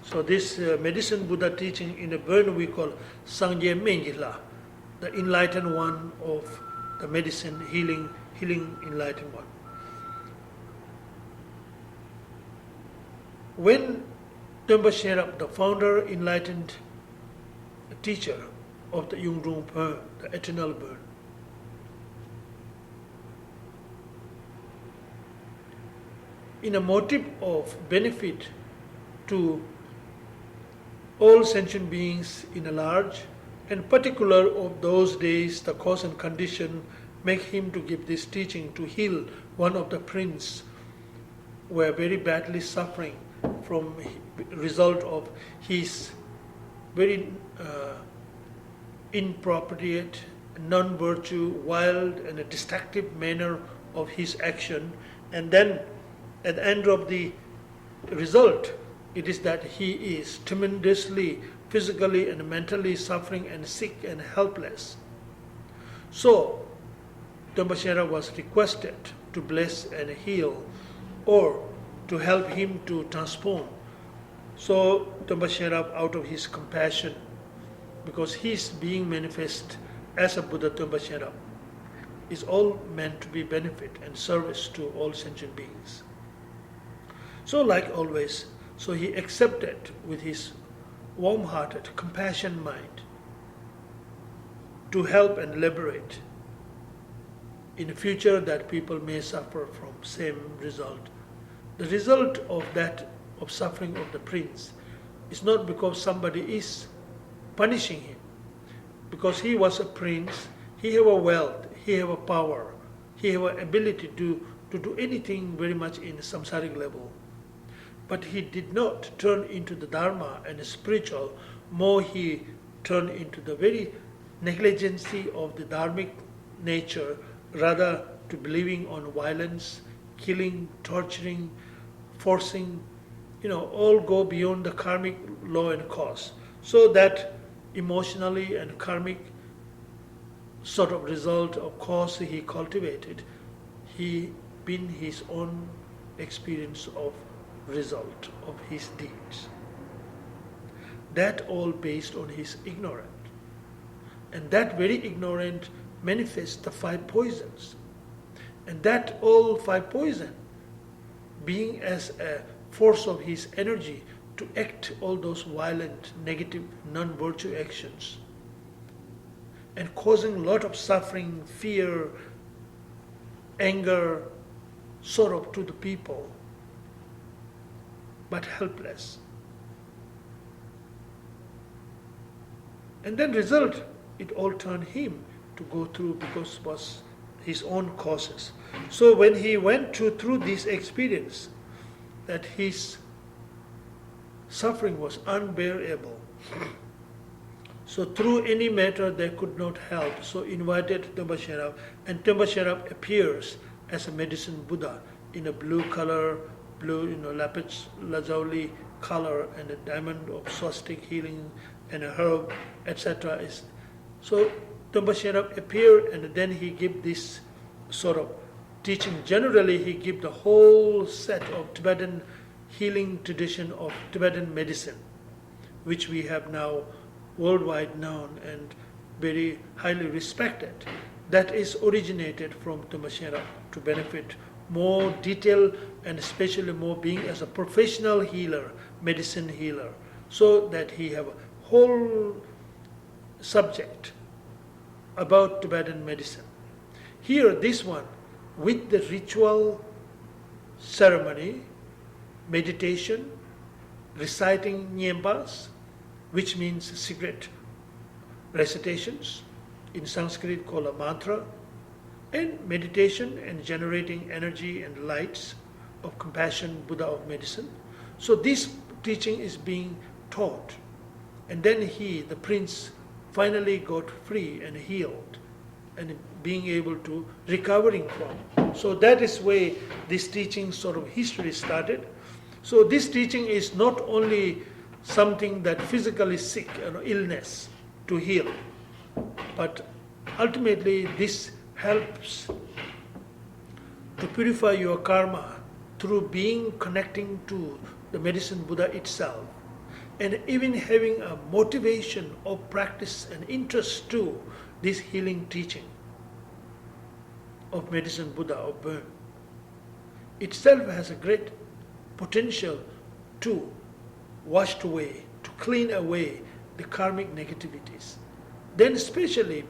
So this medicine Buddha teaching in the Burn we call Sangye Menjila, the enlightened one of the medicine, healing enlightened one. When Tempa Sherab, the founder, enlightened teacher of the Yungdrung Burn, the eternal burn, in a motive of benefit to all sentient beings in a large, and particular of those days, the cause and condition make him to give this teaching to heal one of the prince who were very badly suffering from result of his very inappropriate, non-virtue, wild and a destructive manner of his action. And then at the end of the result, it is that he is tremendously physically and mentally suffering and sick and helpless. So Dambashera was requested to bless and heal or to help him to transform. So Dambashera, out of his compassion, because his being manifest as a Buddha, Dambashera is all meant to be benefit and service to all sentient beings. So like always, so he accepted with his warm-hearted, compassion mind to help and liberate in the future that people may suffer from same result. The result of that, of suffering of the prince, is not because somebody is punishing him, because he was a prince, he have a wealth, he have a power, he have an ability to do anything very much in a samsaric level. But he did not turn into the Dharma and the spiritual, more he turned into the very negligency of the Dharmic nature, rather to believing on violence, killing, torturing, forcing, all go beyond the karmic law and cause. So that emotionally and karmic sort of result of cause he cultivated, he been his own experience of result of his deeds. That all based on his ignorance. And that very ignorant manifests the 5 poisons. And that all 5 poison being as a force of his energy to act all those violent, negative, non-virtue actions and causing a lot of suffering, fear, anger, sorrow to the people, but helpless. And then result, it all turned him to go through because it was his own causes. So when he went through this experience, that his suffering was unbearable. So through any matter they could not help, so invited Dambashera, and Dambashera appears as a medicine Buddha in a blue color, lapis lazuli color, and a diamond of swastik healing and a herb, etc. So Dambashera appeared, and then he gave this sort of teaching. Generally he gave the whole set of Tibetan healing tradition of Tibetan medicine, which we have now worldwide known and very highly respected. That is originated from Dambashera to benefit more detail and especially more being as a professional healer, medicine healer, so that he have a whole subject about Tibetan medicine. Here, this one, with the ritual ceremony, meditation, reciting nyembas, which means secret recitations, in Sanskrit called a mantra, and meditation and generating energy and lights of compassion, Buddha of medicine. So this teaching is being taught. And then he, the prince, finally got free and healed and being able to recovering from. So that is where this teaching sort of history started. So this teaching is not only something that physically sick, illness to heal, but ultimately this helps to purify your karma through being connecting to the medicine Buddha itself. and even having a motivation of practice and interest to this healing teaching of medicine Buddha of Burn itself has a great potential to wash away, to clean away the karmic negativities. Then especially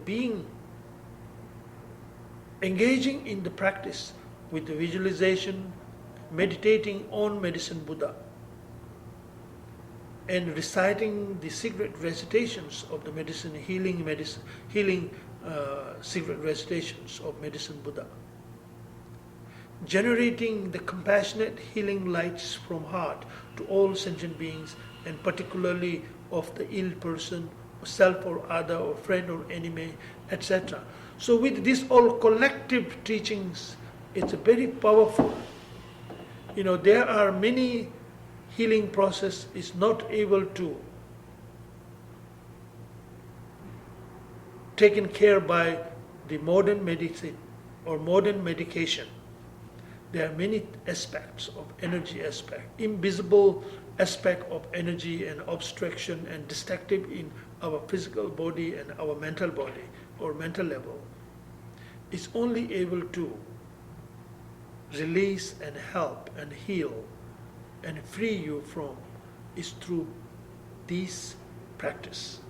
engaging in the practice with the visualization, meditating on medicine Buddha, and reciting the secret recitations of the healing secret recitations of medicine Buddha, generating the compassionate healing lights from heart to all sentient beings, and particularly of the ill person, self or other, or friend or enemy, etc. So with these all collective teachings, it's very powerful. There are many healing process is not able to taken care by the modern medicine or modern medication. There are many aspects of energy aspect, invisible aspect of energy and obstruction and destructive in our physical body and our mental body or mental level. Is only able to release and help and heal and free you from is through this practice.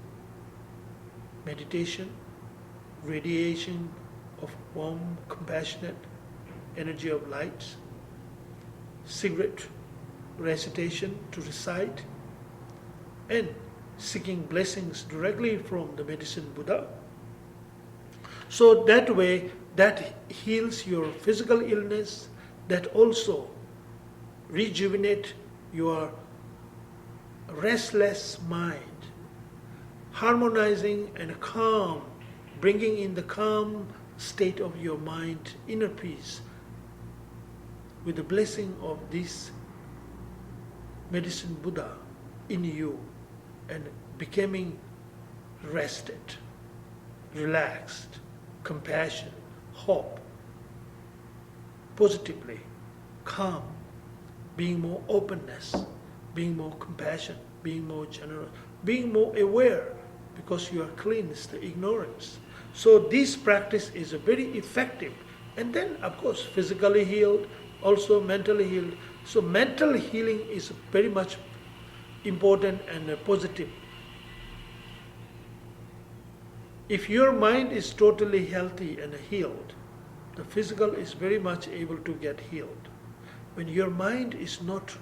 Meditation, radiation of warm, compassionate energy of light, secret recitation to recite, and seeking blessings directly from the medicine Buddha. So that way, that heals your physical illness, that also rejuvenate your restless mind, harmonizing and calm, bringing in the calm state of your mind, inner peace, with the blessing of this medicine Buddha in you, and becoming rested, relaxed, compassion, hope, positively, calm, being more openness, being more compassion, being more generous, being more aware, because you are cleansed the ignorance. So this practice is very effective. And then, of course, physically healed, also mentally healed. So mental healing is very much important and positive. If your mind is totally healthy and healed, the physical is very much able to get healed. When your mind is not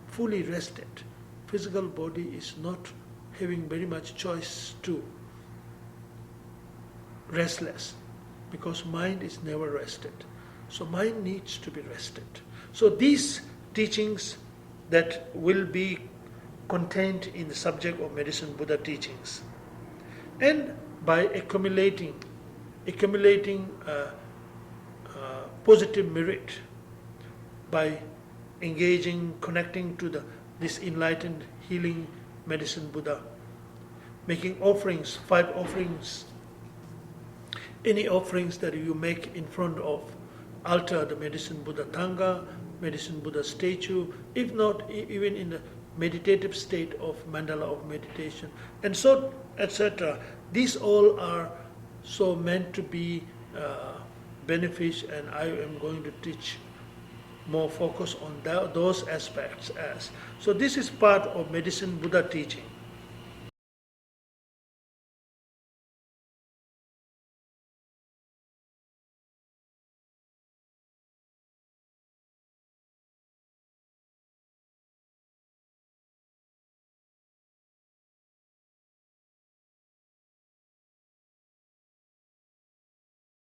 fully rested, physical body is not having very much choice to restless, because mind is never rested. So mind needs to be rested. So these teachings that will be contained in the subject of medicine Buddha teachings, and by accumulating positive merit, by engaging, connecting to this enlightened healing medicine Buddha, making offerings, 5 offerings, any offerings that you make in front of altar, the medicine Buddha Thanga, medicine Buddha statue, if not even in the meditative state of mandala of meditation, and so etc. These all are so meant to be beneficial, and I am going to teach more focus on those aspects as. So this is part of medicine Buddha teaching.